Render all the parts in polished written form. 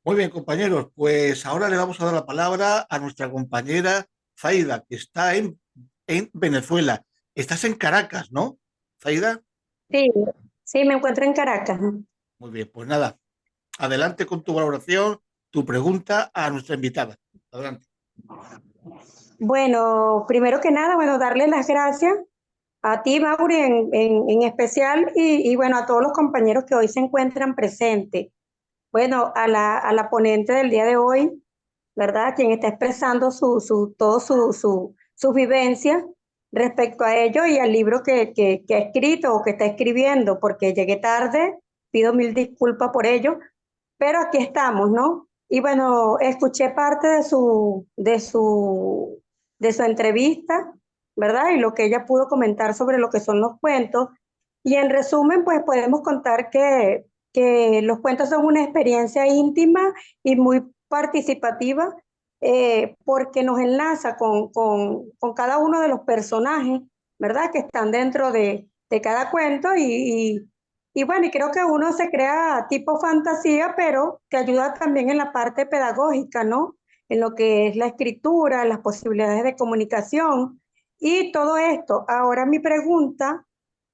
Muy bien, compañeros, pues ahora le vamos a dar la palabra a nuestra compañera Zaida, que está en Venezuela. Estás en Caracas, ¿no, Zaida? Sí, sí, me encuentro en Caracas. Muy bien, pues nada, adelante con tu valoración, tu pregunta a nuestra invitada. Adelante. Bueno, primero que nada, bueno, darle las gracias a ti, Mauri, en especial, y bueno, a todos los compañeros que hoy se encuentran presentes. Bueno, a la ponente del día de hoy, ¿verdad? Quien está expresando sus vivencias respecto a ello y al libro que ha escrito o que está escribiendo, porque llegué tarde, pido mil disculpas por ello, pero aquí estamos, ¿no? Y bueno, escuché parte de su entrevista, ¿verdad? Y lo que ella pudo comentar sobre lo que son los cuentos. Y en resumen, pues podemos contar que los cuentos son una experiencia íntima y muy participativa, porque nos enlaza con cada uno de los personajes, ¿verdad? Que están dentro de cada cuento y bueno, y creo que uno se crea tipo fantasía, pero que ayuda también en la parte pedagógica, ¿no? En lo que es la escritura, las posibilidades de comunicación y todo esto. Ahora mi pregunta,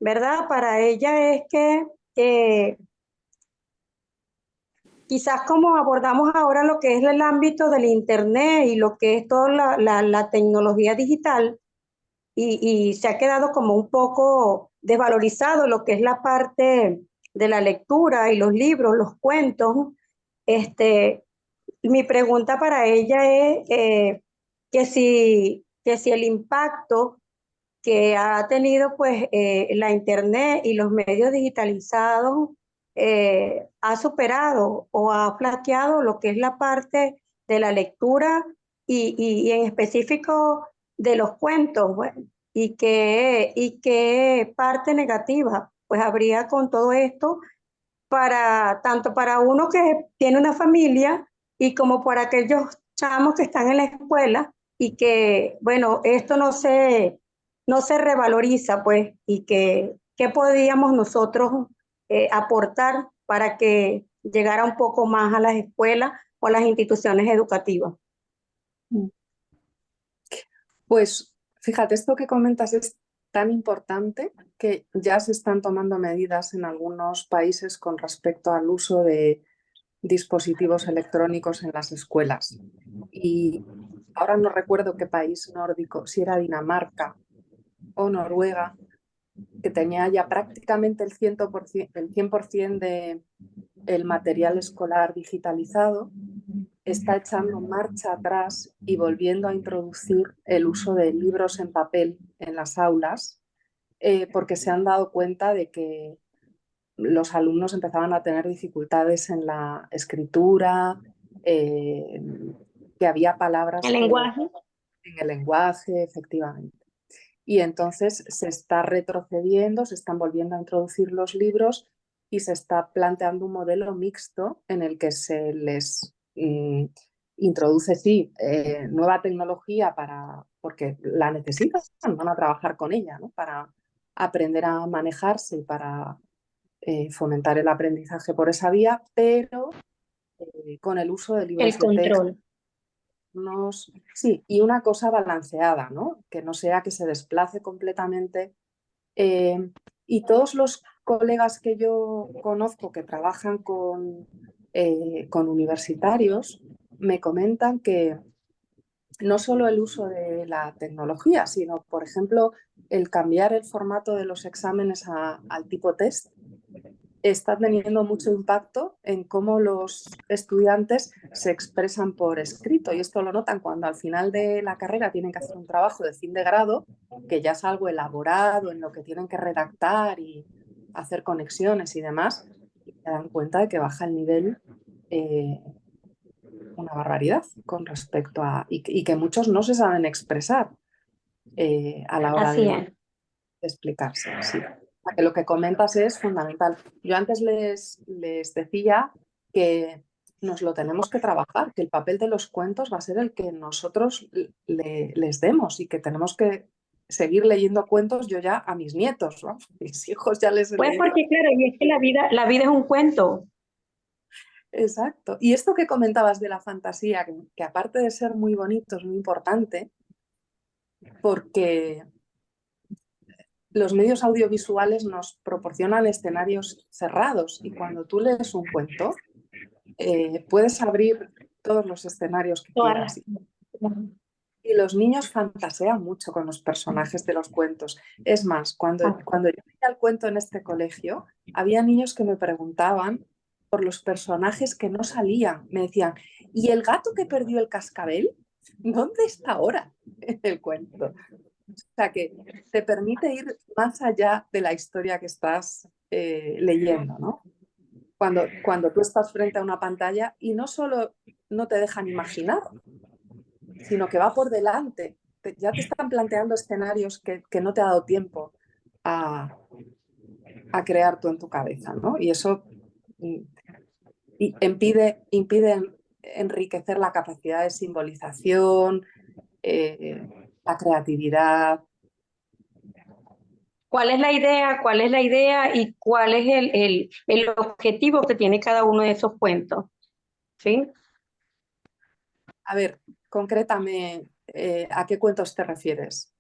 ¿verdad? Para ella es que quizás como abordamos ahora lo que es el ámbito del Internet y lo que es toda la tecnología digital, y se ha quedado como un poco desvalorizado lo que es la parte de la lectura y los libros, los cuentos. Este, mi pregunta para ella es que si el impacto que ha tenido pues la internet y los medios digitalizados ha superado o ha flaqueado lo que es la parte de la lectura y en específico de los cuentos, bueno, y qué parte negativa pues habría con todo esto para tanto para uno que tiene una familia y como para aquellos chamos que están en la escuela y que, bueno, esto no se revaloriza, pues, y que, ¿qué podríamos nosotros aportar para que llegara un poco más a las escuelas o a las instituciones educativas? Pues fíjate, esto que comentas es tan importante que ya se están tomando medidas en algunos países con respecto al uso de dispositivos electrónicos en las escuelas. Y ahora no recuerdo qué país nórdico, si era Dinamarca o Noruega, que tenía ya prácticamente el 100% de el material escolar digitalizado, está echando marcha atrás y volviendo a introducir el uso de libros en papel en las aulas, porque se han dado cuenta de que los alumnos empezaban a tener dificultades en la escritura, eh, que había palabras El que lenguaje. en el lenguaje, efectivamente. Y entonces se está retrocediendo, se están volviendo a introducir los libros y se está planteando un modelo mixto en el que se les introduce, sí, nueva tecnología porque la necesitan, van a trabajar con ella, ¿no? Para aprender a manejarse y para fomentar el aprendizaje por esa vía, pero con el uso de El libros de texto. control. Sí, y una cosa balanceada, ¿no? Que no sea que se desplace completamente. Y todos los colegas que yo conozco que trabajan con universitarios me comentan que no solo el uso de la tecnología, sino, por ejemplo, el cambiar el formato de los exámenes al tipo test está teniendo mucho impacto en cómo los estudiantes se expresan por escrito. Y esto lo notan cuando al final de la carrera tienen que hacer un trabajo de fin de grado, que ya es algo elaborado en lo que tienen que redactar y hacer conexiones y demás, y se dan cuenta de que baja el nivel eh, una barbaridad con respecto a... Y que muchos no se saben expresar a la hora Así de es. explicarse. Sí. Que lo que comentas es fundamental. Yo antes les decía que nos lo tenemos que trabajar, que el papel de los cuentos va a ser el que nosotros les demos y que tenemos que seguir leyendo cuentos yo ya a mis nietos, ¿no? Mis hijos ya les he Pues leído. porque claro, y es que la vida es un cuento. Exacto. Y esto que comentabas de la fantasía, que aparte de ser muy bonito, es muy importante, porque los medios audiovisuales nos proporcionan escenarios cerrados y cuando tú lees un cuento, puedes abrir todos los escenarios que Todas quieras. las- Y los niños fantasean mucho con los personajes de los cuentos. Es más, cuando yo leía el cuento en este colegio, había niños que me preguntaban por los personajes que no salían. Me decían, ¿y el gato que perdió el cascabel? ¿Dónde está ahora en el cuento? O sea, que te permite ir más allá de la historia que estás leyendo, ¿no? Cuando tú estás frente a una pantalla y no solo no te dejan imaginar, sino que va por delante. Ya te están planteando escenarios que no te ha dado tiempo a, a crear tú en tu cabeza, ¿no? Y eso mm, impide enriquecer la capacidad de simbolización, la creatividad. ¿Cuál es la idea? ¿Cuál es la idea? ¿Y cuál es el objetivo que tiene cada uno de esos cuentos? ¿Sí? A ver, concrétame, ¿a qué cuentos te refieres?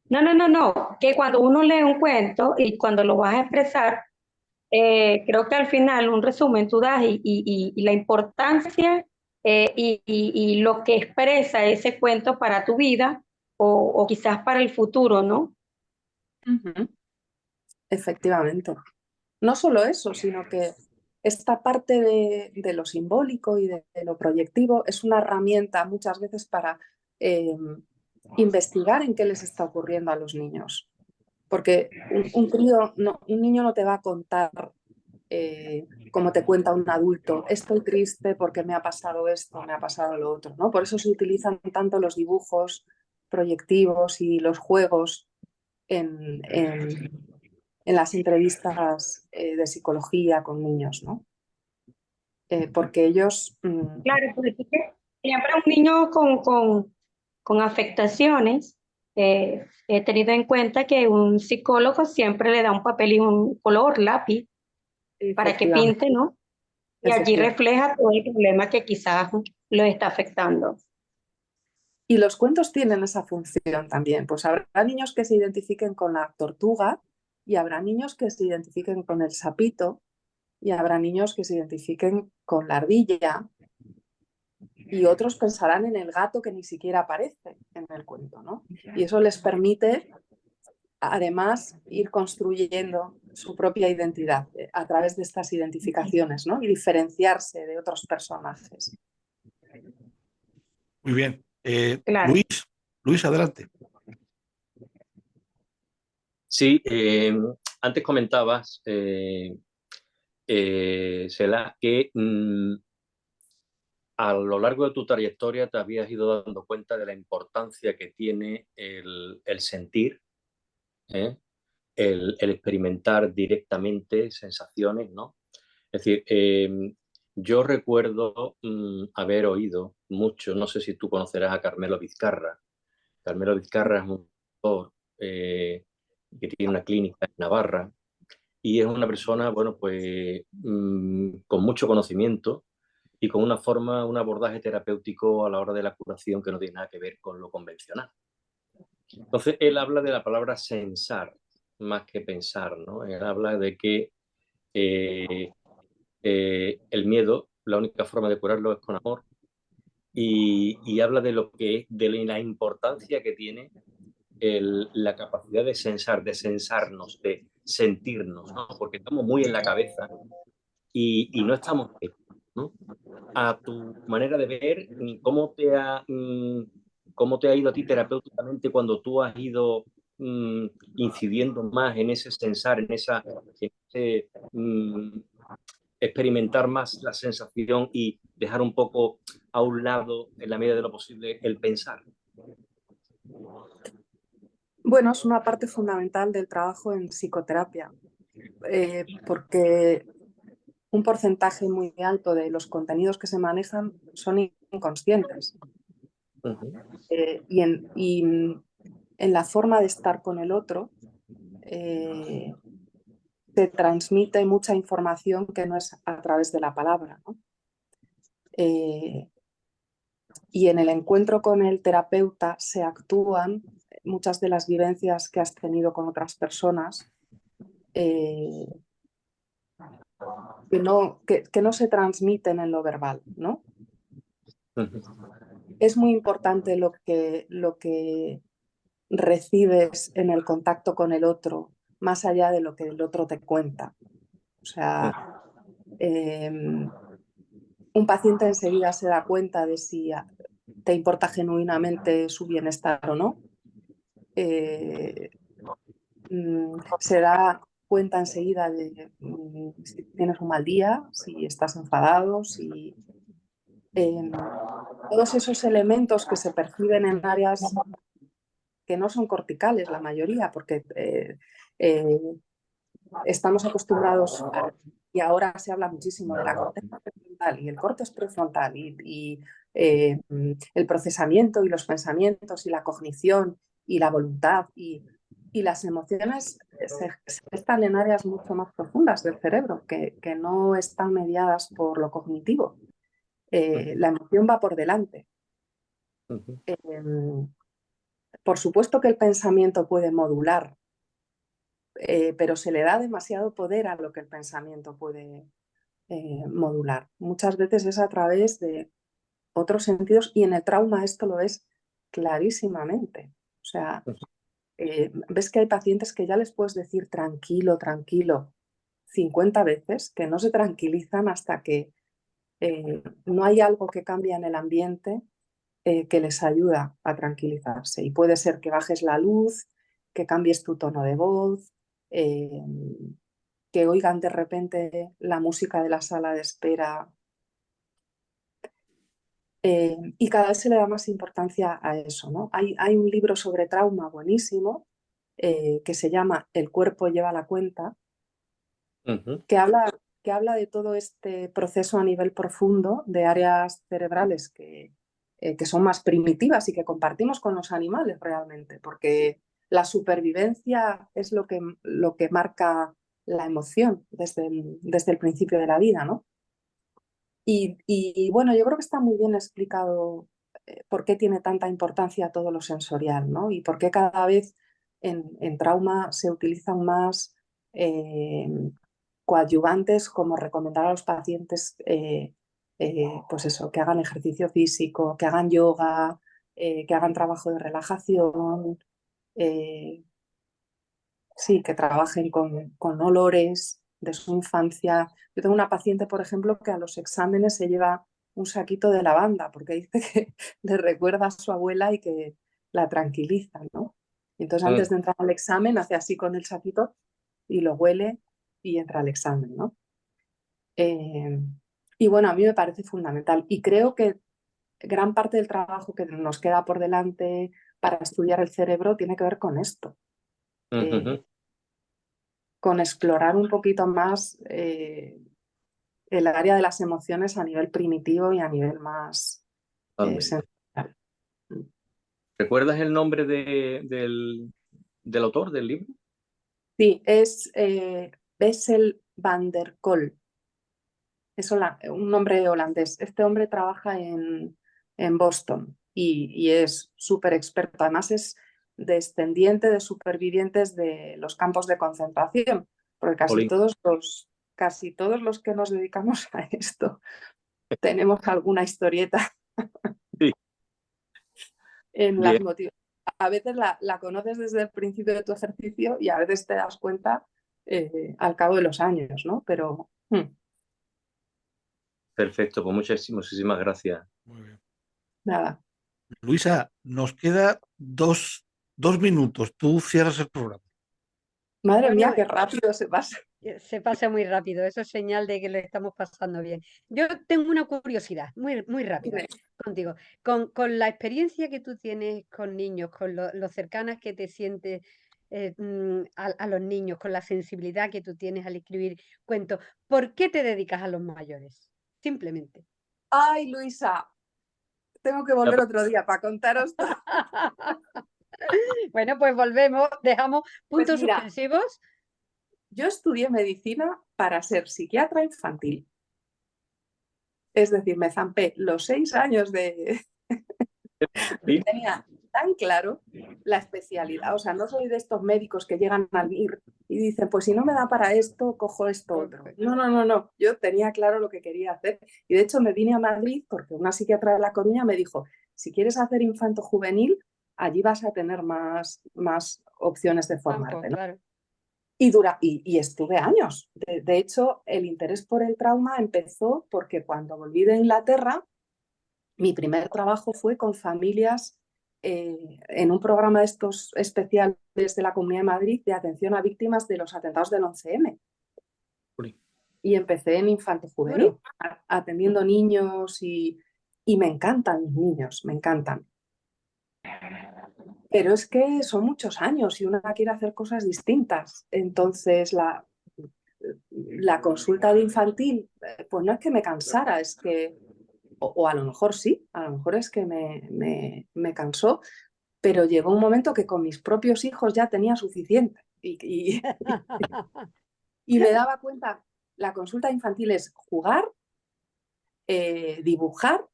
No. Que cuando uno lee un cuento y cuando lo vas a expresar, creo que al final un resumen tú das y la importancia y lo que expresa ese cuento para tu vida o quizás para el futuro, ¿no? Ujú. Efectivamente. No solo eso, sino que esta parte de lo simbólico y de lo proyectivo es una herramienta muchas veces para eh, investigar en qué les está ocurriendo a los niños. Porque un niño no te va a contar como te cuenta un adulto, estoy triste porque me ha pasado esto, me ha pasado lo otro, ¿no? Por eso se utilizan tanto los dibujos proyectivos y los juegos en las entrevistas de psicología con niños, ¿no? Porque ellos... Claro, porque siempre un niño con afectaciones, he tenido en cuenta que un psicólogo siempre le da un papel y un color, lápiz, para que efectivamente, pinte, ¿no? Y allí efectivamente. refleja todo el problema que quizás lo está afectando. Y los cuentos tienen esa función también. Pues habrá niños que se identifiquen con la tortuga y habrá niños que se identifiquen con el sapito y habrá niños que se identifiquen con la ardilla y otros pensarán en el gato que ni siquiera aparece en el cuento, ¿no? Y eso les permite además ir construyendo su propia identidad a través de estas identificaciones, ¿no? Y diferenciarse de otros personajes. Muy bien. Claro. Luis, adelante. Sí, antes comentabas, Cela, que a lo largo de tu trayectoria te habías ido dando cuenta de la importancia que tiene el sentir, ¿eh? El experimentar directamente sensaciones, ¿no? Es decir, yo recuerdo haber oído mucho, no sé si tú conocerás a Carmelo Vizcarra. Carmelo Vizcarra es un autor que tiene una clínica en Navarra y es una persona, bueno, pues con mucho conocimiento y con una forma, un abordaje terapéutico a la hora de la curación que no tiene nada que ver con lo convencional. Entonces, él habla de la palabra sensar más que pensar, ¿no? Él habla de que eh, el miedo, la única forma de curarlo es con amor y habla de lo que de la importancia que tiene la capacidad de sensar, de sensarnos, de sentirnos, ¿no? Porque estamos muy en la cabeza y no estamos, ¿no? A tu manera de ver, cómo te ha ido a ti terapéuticamente cuando tú has ido incidiendo más en ese sensar, en ese, experimentar más la sensación y dejar un poco a un lado, en la medida de lo posible, el pensar. Bueno, es una parte fundamental del trabajo en psicoterapia, porque un porcentaje muy alto de los contenidos que se manejan son inconscientes. Uh-huh. Y en la forma de estar con el otro, se transmite mucha información que no es a través de la palabra, ¿no? Y en el encuentro con el terapeuta se actúan muchas de las vivencias que has tenido con otras personas que no se transmiten en lo verbal, ¿no? Es muy importante lo que recibes en el contacto con el otro, más allá de lo que el otro te cuenta. O sea, un paciente enseguida se da cuenta de si te importa genuinamente su bienestar o no. Se da cuenta enseguida de si tienes un mal día, si estás enfadado, si todos esos elementos que se perciben en áreas que no son corticales, la mayoría, porque estamos acostumbrados y ahora se habla muchísimo de la corteza prefrontal y el córtex prefrontal y el procesamiento y los pensamientos y la cognición y la voluntad y las emociones están en áreas mucho más profundas del cerebro que no están mediadas por lo cognitivo. La emoción va por delante. Por supuesto que el pensamiento puede modular, pero se le da demasiado poder a lo que el pensamiento puede modular. Muchas veces es a través de otros sentidos y en el trauma esto lo ves clarísimamente. O sea, ves que hay pacientes que ya les puedes decir tranquilo, tranquilo 50 veces, que no se tranquilizan hasta que no hay algo que cambia en el ambiente que les ayuda a tranquilizarse. Y puede ser que bajes la luz, que cambies tu tono de voz, que oigan de repente la música de la sala de espera. Y cada vez se le da más importancia a eso, ¿no? Hay un libro sobre trauma buenísimo que se llama El cuerpo lleva la cuenta, que habla de todo este proceso a nivel profundo de áreas cerebrales que son más primitivas y que compartimos con los animales realmente, porque la supervivencia es lo que marca la emoción desde el principio de la vida, ¿no? Y bueno, yo creo que está muy bien explicado por qué tiene tanta importancia todo lo sensorial, ¿no? Y por qué cada vez en trauma se utilizan más coadyuvantes como recomendar a los pacientes pues eso, que hagan ejercicio físico, que hagan yoga, que hagan trabajo de relajación, sí, que trabajen con olores de su infancia. Yo tengo una paciente, por ejemplo, que a los exámenes se lleva un saquito de lavanda porque dice que le recuerda a su abuela y que la tranquiliza, ¿no? Entonces antes de entrar al examen hace así con el saquito y lo huele y entra al examen, ¿no? Y bueno, a mí me parece fundamental y creo que gran parte del trabajo que nos queda por delante para estudiar el cerebro tiene que ver con esto. Con explorar un poquito más el área de las emociones a nivel primitivo y a nivel más sensorial. ¿Recuerdas el nombre del autor del libro? Sí, es Bessel van der Kolk. Es un nombre holandés. Este hombre trabaja en Boston y es súper experto. Además es descendiente de supervivientes de los campos de concentración, porque casi todos los que nos dedicamos a esto tenemos alguna historieta Sí. en las motivaciones. A veces la conoces desde el principio de tu ejercicio y a veces te das cuenta al cabo de los años, ¿no? Pero... Perfecto, pues muchísimas gracias. Muy bien. Nada. Luisa, nos queda dos minutos. Tú cierras el programa. Madre Bueno, mía, qué rápido se pasa. se pasa muy rápido, eso es señal de que lo estamos pasando bien. Yo tengo una curiosidad muy, muy rápida contigo. Con la experiencia que tú tienes con niños, con lo cercanas que te sientes a los niños, con la sensibilidad que tú tienes al escribir cuentos, ¿por qué te dedicas a los mayores? Simplemente. Ay, Luisa, tengo que volver otro día para contaros todo. Bueno, pues volvemos, dejamos puntos Pues mira, suspensivos. yo estudié medicina para ser psiquiatra infantil. Es decir, me zampé los 6 años de... Tenía tan claro la especialidad. O sea, no soy de estos médicos que llegan al MIR y dicen, pues si no me da para esto, cojo esto otro. No. Yo tenía claro lo que quería hacer. Y de hecho me vine a Madrid porque una psiquiatra de La Coruña me dijo, si quieres hacer infanto-juvenil, allí vas a tener más opciones de formarte, ¿no? Claro. Y estuve años. De hecho, el interés por el trauma empezó porque cuando volví de Inglaterra, mi primer trabajo fue con familias en un programa de estos especiales de la Comunidad de Madrid de atención a víctimas de los atentados del 11M. Y empecé en infanto juvenil, atendiendo niños y me encantan los niños, me encantan. Pero es que son muchos años y una quiere hacer cosas distintas. Entonces, la consulta de infantil, pues no es que me cansara, es que, o a lo mejor sí, a lo mejor es que me cansó, pero llegó un momento que con mis propios hijos ya tenía suficiente. Y me daba cuenta, la consulta infantil es jugar, dibujar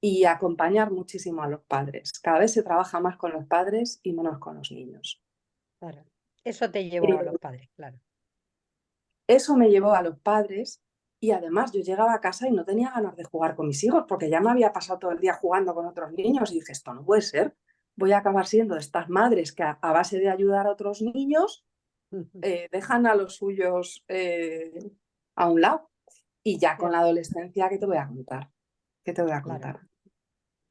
y acompañar muchísimo a los padres. Cada vez se trabaja más con los padres y menos con los niños. Claro. Eso te llevó a los padres, claro. Eso me llevó a los padres y además yo llegaba a casa y no tenía ganas de jugar con mis hijos porque ya me había pasado todo el día jugando con otros niños y dije, esto no puede ser. Voy a acabar siendo de estas madres que a base de ayudar a otros niños dejan a los suyos a un lado. Y ya con la adolescencia, ¿qué te voy a contar? ¿Qué te voy a contar? Claro.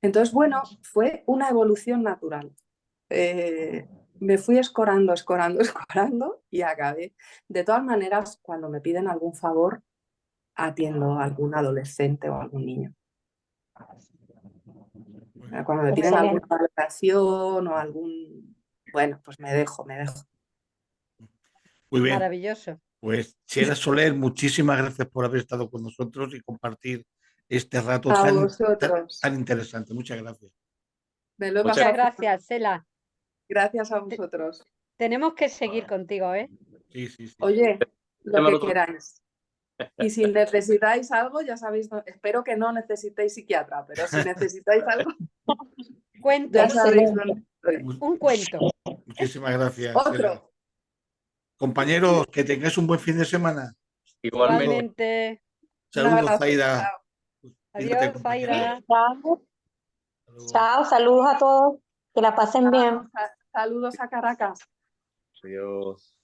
Entonces, bueno, fue una evolución natural. Me fui escorando y acabé. De todas maneras, cuando me piden algún favor, atiendo a algún adolescente o a algún niño. Cuando me piden alguna valoración o algún... Bueno, pues me dejo. Muy bien. Maravilloso. Pues Txell Soler, muchísimas gracias por haber estado con nosotros y compartir este rato tan interesante. Muchas gracias. Muchas gracias, Txell. Gracias a vosotros. Tenemos que seguir contigo, ¿eh? Sí. Oye, lo que queráis. Y si necesitáis algo, ya sabéis, espero que no necesitéis psiquiatra, pero si necesitáis algo, cuento. Ya sabéis dónde estoy. Un cuento. Muchísimas gracias. Otro. Compañeros, que tengáis un buen fin de semana. Igualmente. Saludos, Zaida. Adiós, Zaida. Chao, saludos a todos. Que la pasen bien. Saludos a Caracas. Adiós.